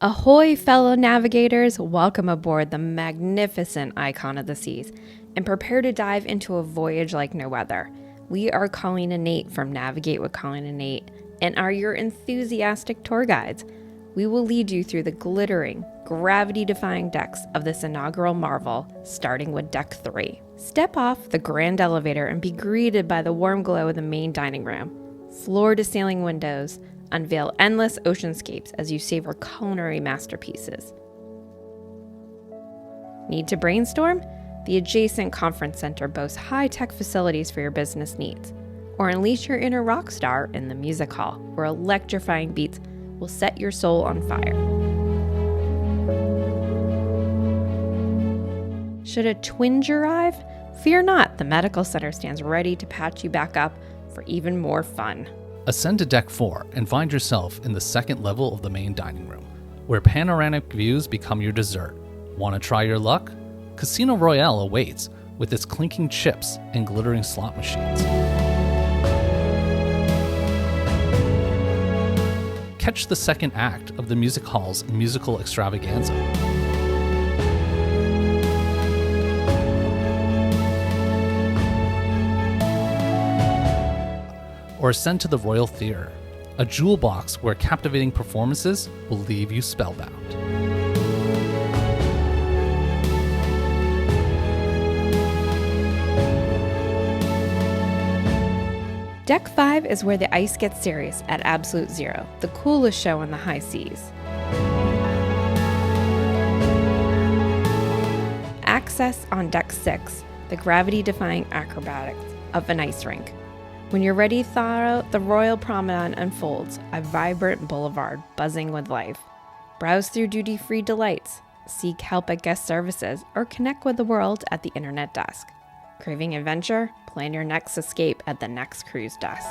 Ahoy, fellow navigators! Welcome aboard the magnificent icon of the seas, and prepare to dive into a voyage like no other. We are Colleen and Nate from Navigate with Colleen and Nate, and are your enthusiastic tour guides. We will lead you through the glittering, gravity-defying decks of this inaugural marvel, starting with Deck 3. Step off the grand elevator and be greeted by the warm glow of the main dining room. Floor-to-ceiling windows unveil endless oceanscapes as you savor culinary masterpieces. Need to brainstorm? The adjacent conference center boasts high-tech facilities for your business needs. Or unleash your inner rock star in the music hall, where electrifying beats will set your soul on fire. Should a twinge arrive? Fear not, the medical center stands ready to patch you back up for even more fun. Ascend to Deck 4 and find yourself in the second level of the main dining room, where panoramic views become your dessert. Want to try your luck? Casino Royale awaits with its clinking chips and glittering slot machines. Catch the second act of the music hall's musical extravaganza. Or ascend to the Royal Theater, a jewel box where captivating performances will leave you spellbound. Deck 5 is where the ice gets serious at absolute zero, the coolest show on the high seas. Access on Deck 6, the gravity-defying acrobatics of an ice rink. When you're ready to thaw out, the Royal Promenade unfolds, a vibrant boulevard buzzing with life. Browse through duty-free delights, seek help at guest services, or connect with the world at the internet desk. Craving adventure? Plan your next escape at the next cruise desk.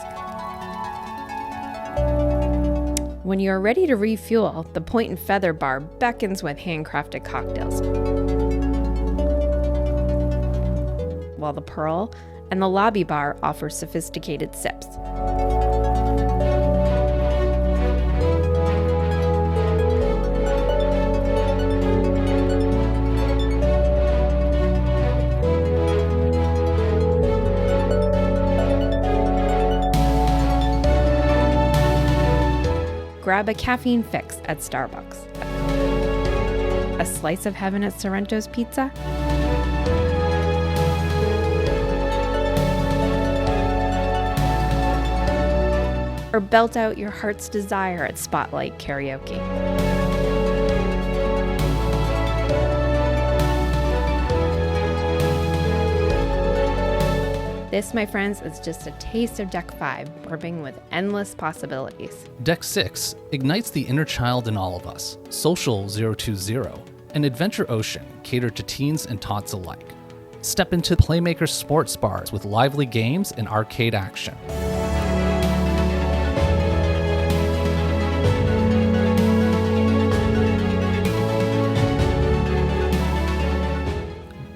When you are ready to refuel, the Point and Feather Bar beckons with handcrafted cocktails, while the Pearl and the Lobby Bar offers sophisticated sips. Grab a caffeine fix at Starbucks. A slice of heaven at Sorrento's Pizza. Or belt out your heart's desire at Spotlight Karaoke. This, my friends, is just a taste of Deck 5, brimming with endless possibilities. Deck 6 ignites the inner child in all of us. Social 020, an adventure ocean catered to teens and tots alike. Step into Playmakers sports bars with lively games and arcade action.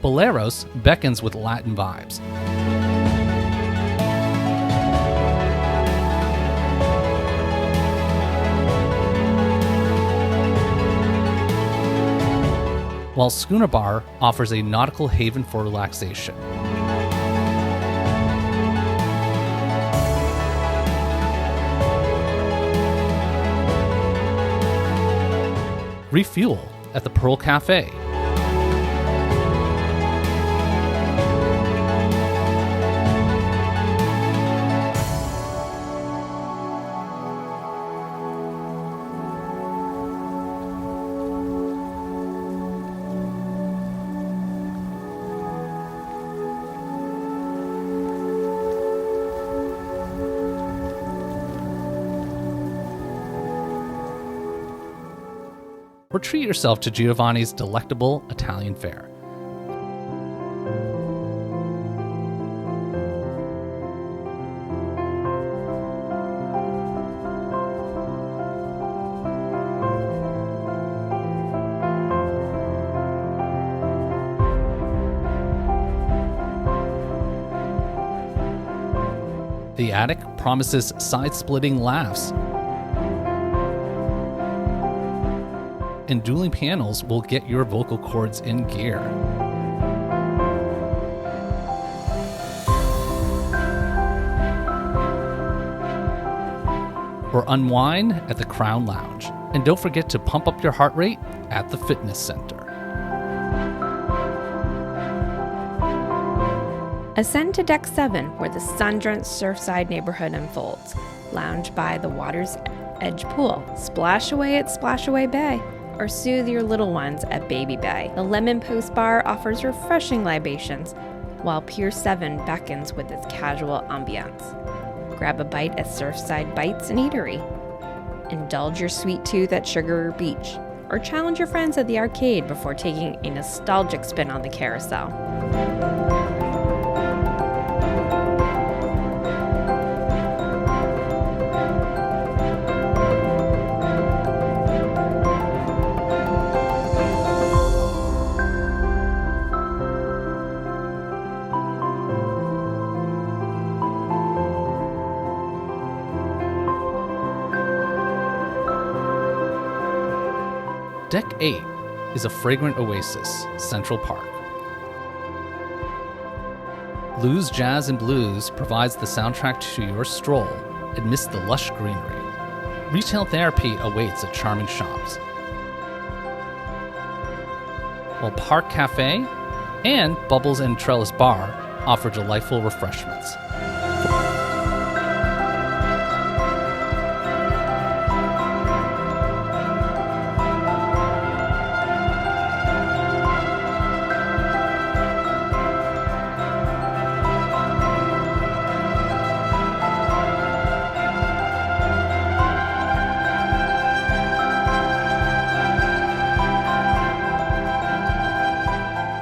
Boleros beckons with Latin vibes. While Schooner Bar offers a nautical haven for relaxation. Refuel at the Pearl Café. Or treat yourself to Giovanni's delectable Italian fare. The attic promises side-splitting laughs. and dueling pianos will get your vocal cords in gear. Or unwind at the Crown Lounge. And don't forget to pump up your heart rate at the fitness center. Ascend to Deck 7, where the sun-drenched Surfside neighborhood unfolds. Lounge by the water's edge pool, splash away at Splashaway Bay, or soothe your little ones at Baby Bay. The Lemon Post Bar offers refreshing libations, while Pier 7 beckons with its casual ambiance. Grab a bite at Surfside Bites and Eatery. Indulge your sweet tooth at Sugar Beach, or challenge your friends at the arcade before taking a nostalgic spin on the carousel. Deck 8 is a fragrant oasis, Central Park. Lou's Jazz and Blues provides the soundtrack to your stroll amidst the lush greenery. Retail therapy awaits at charming shops, while Park Café and Bubbles and Trellis Bar offer delightful refreshments.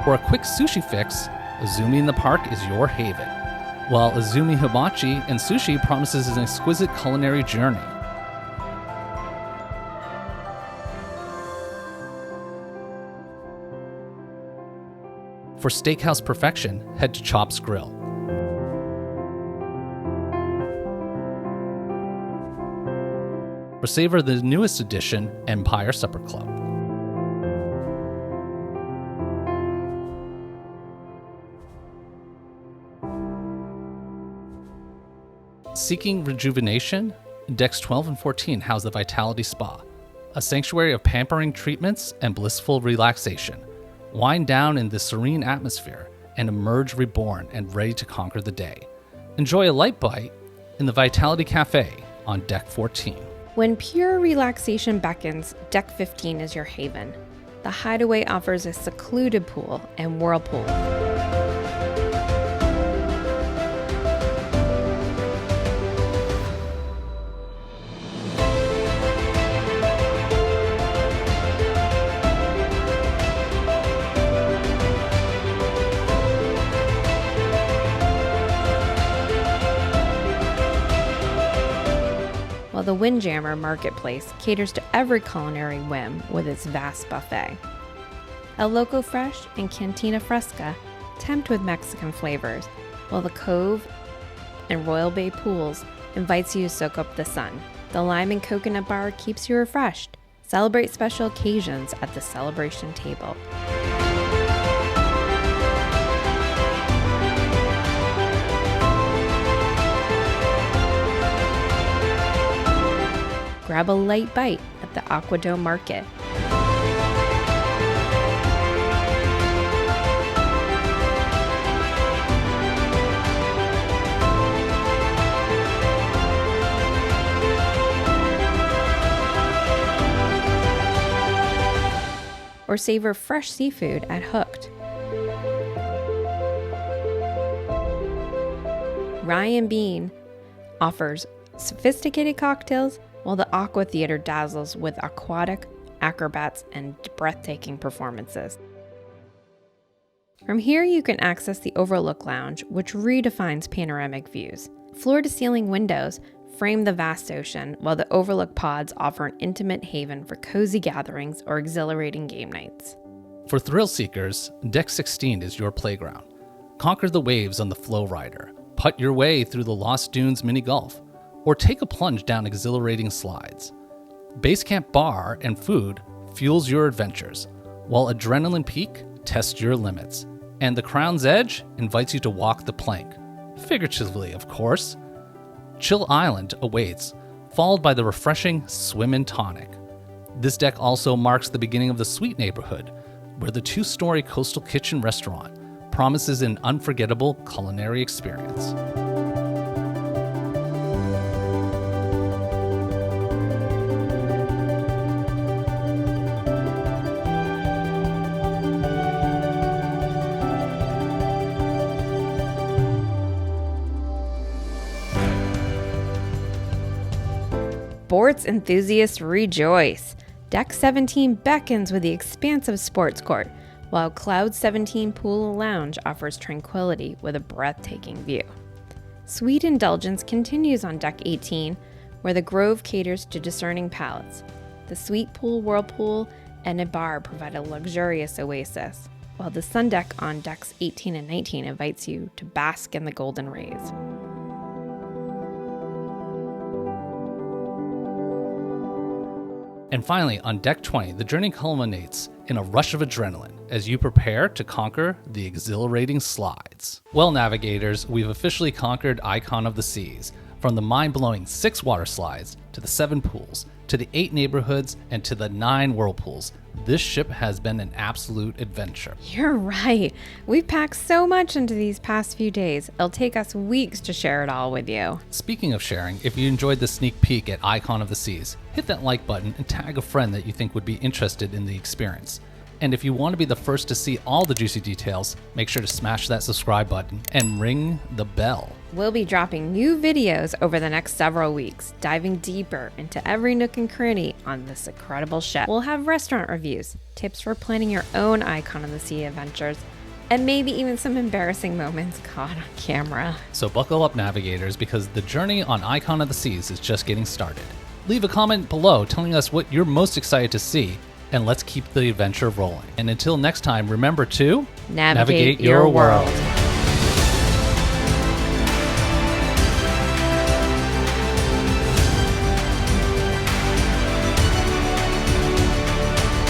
For a quick sushi fix, Izumi in the Park is your haven, while Izumi Hibachi and Sushi promises an exquisite culinary journey. For steakhouse perfection, head to Chop's Grille. Or savor the newest edition, Empire Supper Club. Seeking rejuvenation, Decks 12 and 14 house the Vitality Spa, a sanctuary of pampering treatments and blissful relaxation. Wind down in the serene atmosphere and emerge reborn and ready to conquer the day. Enjoy a light bite in the Vitality Cafe on Deck 14. When pure relaxation beckons, Deck 15 is your haven. The Hideaway offers a secluded pool and Whirlpool. While the Windjammer Marketplace caters to every culinary whim with its vast buffet. El Loco Fresh and Cantina Fresca tempt with Mexican flavors, while the Cove and Royal Bay Pools invites you to soak up the sun. The Lime and Coconut Bar keeps you refreshed. Celebrate special occasions at the celebration table. Grab a light bite at the AquaDome Market. Or savor fresh seafood at Hooked. Ryan Bean offers sophisticated cocktails, while the AquaTheater dazzles with aquatic acrobats and breathtaking performances. From here, you can access the Overlook Lounge, which redefines panoramic views. Floor-to-ceiling windows frame the vast ocean, while the Overlook pods offer an intimate haven for cozy gatherings or exhilarating game nights. For thrill seekers, Deck 16 is your playground. Conquer the waves on the FlowRider, putt your way through the Lost Dunes mini golf, or take a plunge down exhilarating slides. Basecamp bar and food fuels your adventures, while Adrenaline Peak tests your limits, and the Crown's Edge invites you to walk the plank. Figuratively, of course. Chill Island awaits, followed by the refreshing Swimmin' Tonic. This deck also marks the beginning of the Sweet Neighborhood, where the 2-story Coastal Kitchen restaurant promises an unforgettable culinary experience. Sports enthusiasts rejoice! Deck 17 beckons with the expansive sports court, while Cloud 17 Pool Lounge offers tranquility with a breathtaking view. Sweet indulgence continues on Deck 18, where the Grove caters to discerning palates. The Sweet Pool, Whirlpool, and a bar provide a luxurious oasis, while the Sun Deck on Decks 18 and 19 invites you to bask in the golden rays. And finally, on Deck 20, the journey culminates in a rush of adrenaline as you prepare to conquer the exhilarating slides. Well, navigators, we've officially conquered Icon of the Seas, from the mind-blowing 6 water slides, to the 7 pools, to the 8 neighborhoods, and to the 9 whirlpools. This ship has been an absolute adventure. You're right. We've packed so much into these past few days. It'll take us weeks to share it all with you. Speaking of sharing, if you enjoyed the sneak peek at Icon of the Seas, hit that like button and tag a friend that you think would be interested in the experience. And if you want to be the first to see all the juicy details, make sure to smash that subscribe button and ring the bell. We'll be dropping new videos over the next several weeks, diving deeper into every nook and cranny on this incredible ship. We'll have restaurant reviews, tips for planning your own Icon of the Sea adventures, and maybe even some embarrassing moments caught on camera. So buckle up, navigators, because the journey on Icon of the Seas is just getting started. Leave a comment below telling us what you're most excited to see, and let's keep the adventure rolling. And until next time, remember to navigate your world.